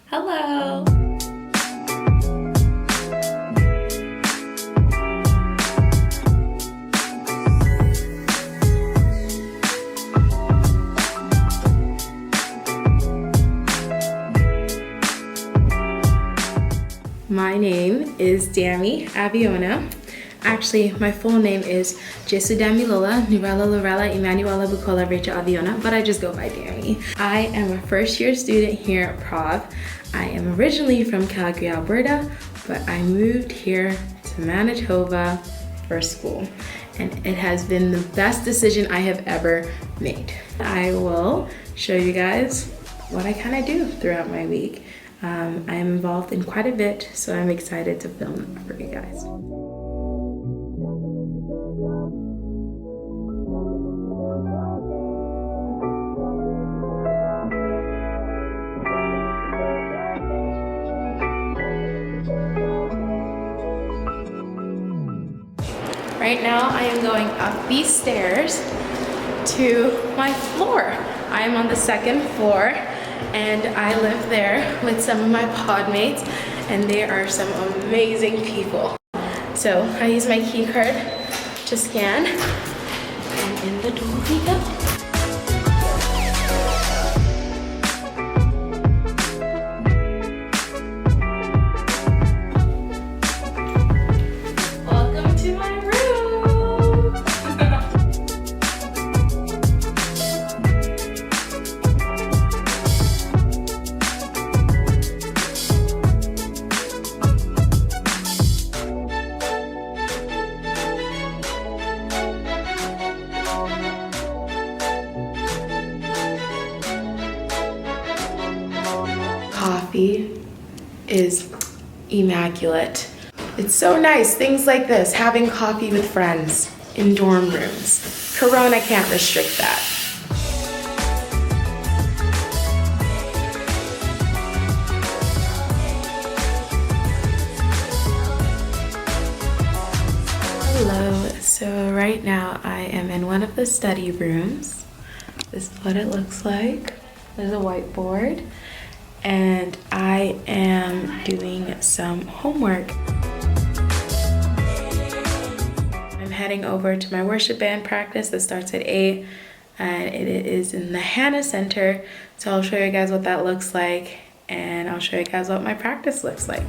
Hello. My name is Dami Abiona. Actually, my full name is Jesu Damilola Nurella Lorella Emanuela Bukola Rachel Aviona, but I just go by Dami. I am a first-year student here at Prov. I am originally from Calgary, Alberta, but I moved here to Manitoba for school, and it has been the best decision I have ever made. I will show you guys what I kind of do throughout my week. I am involved in quite a bit, so I'm excited to film for you guys. Right now I am going up these stairs to my floor. I am on the second floor and I live there with some of my pod mates, and they are some amazing people. So I use my key card to scan, and in the door we go. Welcome to my room. Coffee is immaculate. It's so nice, things like this, having coffee with friends in dorm rooms. Corona can't restrict that. Hello, so right now I am in one of the study rooms. This is what it looks like. There's a whiteboard. And I am doing some homework. I'm heading over to my worship band practice that starts at 8, and it is in the Hannah Center. So I'll show you guys what that looks like, and I'll show you guys what my practice looks like.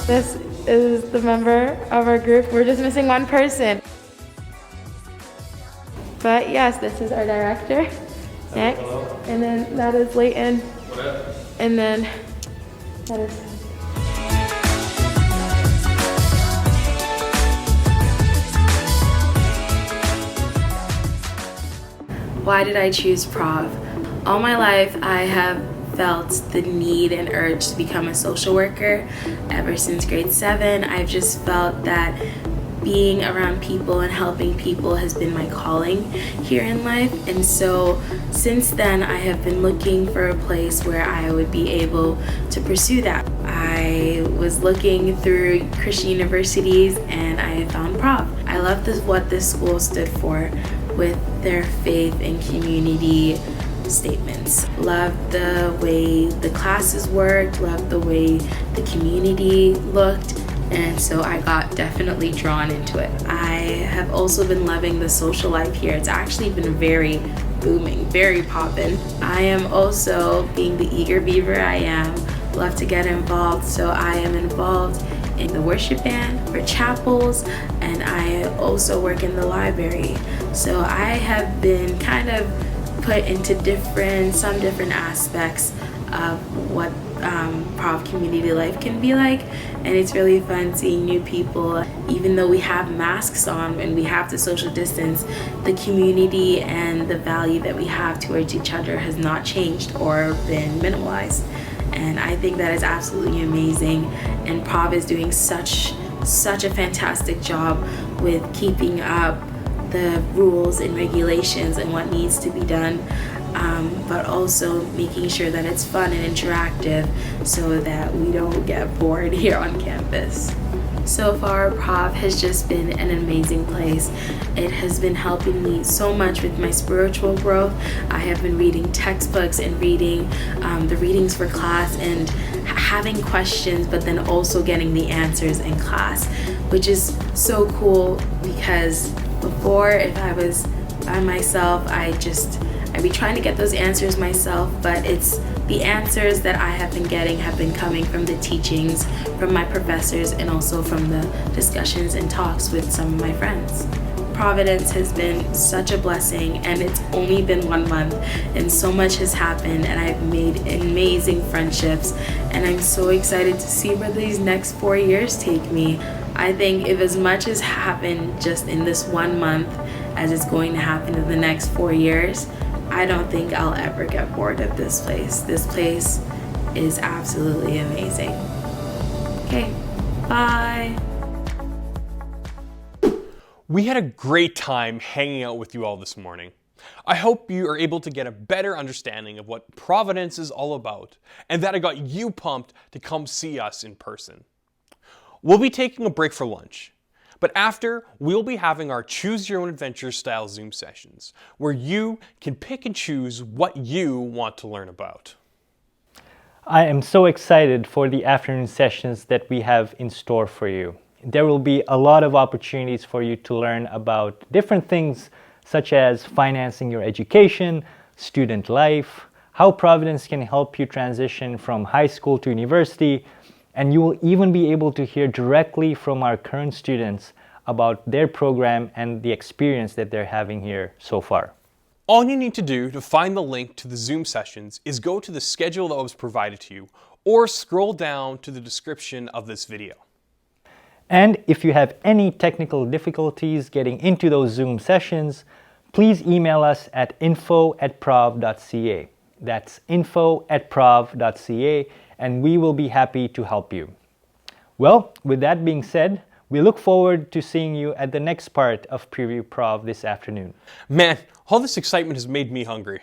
This is the member of our group. We're just missing one person. But yes, this is our director. Next. And then that is Leighton. And then that is... Why did I choose Prov? All my life I have felt the need and urge to become a social worker. Ever since grade 7, I've just felt that being around people and helping people has been my calling here in life. And so since then, I have been looking for a place where I would be able to pursue that. I was looking through Christian universities and I found Prov. I loved what this school stood for with their faith and community statements. Loved the way the classes worked, loved the way the community looked, and so I got definitely drawn into it. I have also been loving the social life here. It's actually been very booming, very poppin'. I am also, being the eager beaver I am, love to get involved, so I am involved in the worship band for chapels, and I also work in the library. So I have been kind of put into some different aspects of what Prov community life can be like, and it's really fun seeing new people. Even though we have masks on and we have to social distance, the community and the value that we have towards each other has not changed or been minimalized, and I think that is absolutely amazing. And Prov is doing such a fantastic job with keeping up the rules and regulations and what needs to be done, but also making sure that it's fun and interactive so that we don't get bored here on campus. So far, Prov has just been an amazing place. It has been helping me so much with my spiritual growth. I have been reading textbooks and reading the readings for class and having questions, but then also getting the answers in class, which is so cool, because before, if I was by myself, I'd be trying to get those answers myself, but it's the answers that I have been getting have been coming from the teachings, from my professors, and also from the discussions and talks with some of my friends. Providence has been such a blessing, and it's only been 1 month, and so much has happened, and I've made amazing friendships, and I'm so excited to see where these next 4 years take me. I think if as much has happened just in this 1 month as it's going to happen in the next 4 years, I don't think I'll ever get bored of this place. This place is absolutely amazing. Okay, bye. We had a great time hanging out with you all this morning. I hope you are able to get a better understanding of what Providence is all about, and that it got you pumped to come see us in person. We'll be taking a break for lunch, but after, we'll be having our Choose Your Own Adventure style Zoom sessions, where you can pick and choose what you want to learn about. I am so excited for the afternoon sessions that we have in store for you. There will be a lot of opportunities for you to learn about different things, such as financing your education, student life, how Providence can help you transition from high school to university, and you will even be able to hear directly from our current students about their program and the experience that they're having here so far. All you need to do to find the link to the Zoom sessions is go to the schedule that was provided to you, or scroll down to the description of this video. And if you have any technical difficulties getting into those Zoom sessions, please email us at info@prov.ca. That's info@prov.ca, and we will be happy to help you. Well, with that being said, we look forward to seeing you at the next part of Preview Prov this afternoon. Man, all this excitement has made me hungry.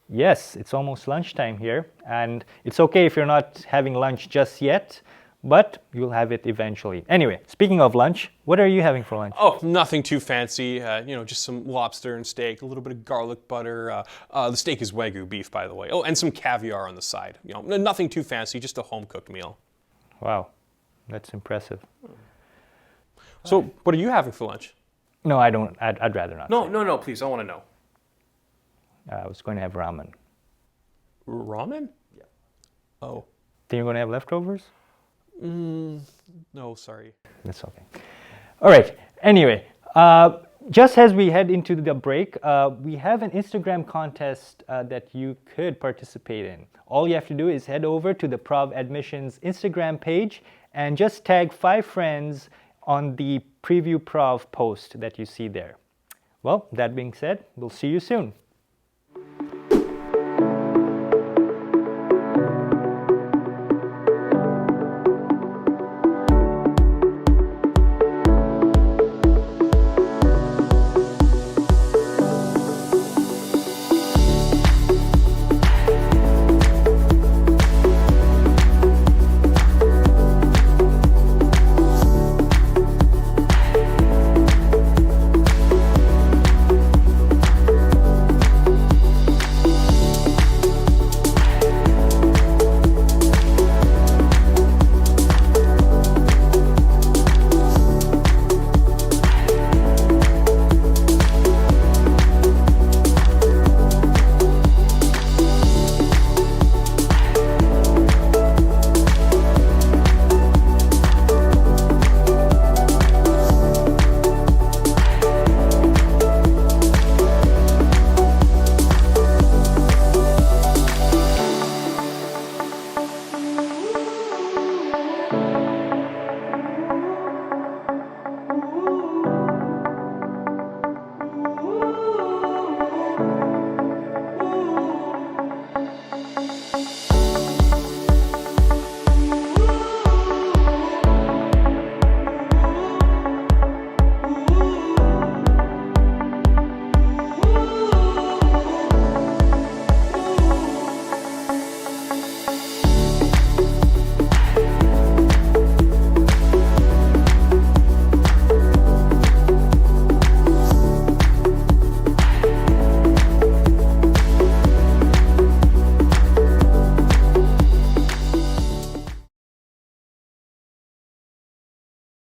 Yes, it's almost lunchtime here, and it's okay if you're not having lunch just yet, but you'll have it eventually. Anyway, speaking of lunch, what are you having for lunch? Oh, nothing too fancy. Just some lobster and steak, a little bit of garlic butter. The steak is Wagyu beef, by the way. Oh, and some caviar on the side. Nothing too fancy, just a home-cooked meal. Wow, that's impressive. So, what are you having for lunch? No, I don't. I'd rather not. No, please, I want to know. I was going to have ramen. Ramen? Yeah. Oh. Think you're going to have leftovers? No, sorry. That's okay. All right. Anyway, just as we head into the break, we have an Instagram contest that you could participate in. All you have to do is head over to the Prov Admissions Instagram page and just tag 5 friends on the Preview Prov post that you see there. Well, that being said, we'll see you soon.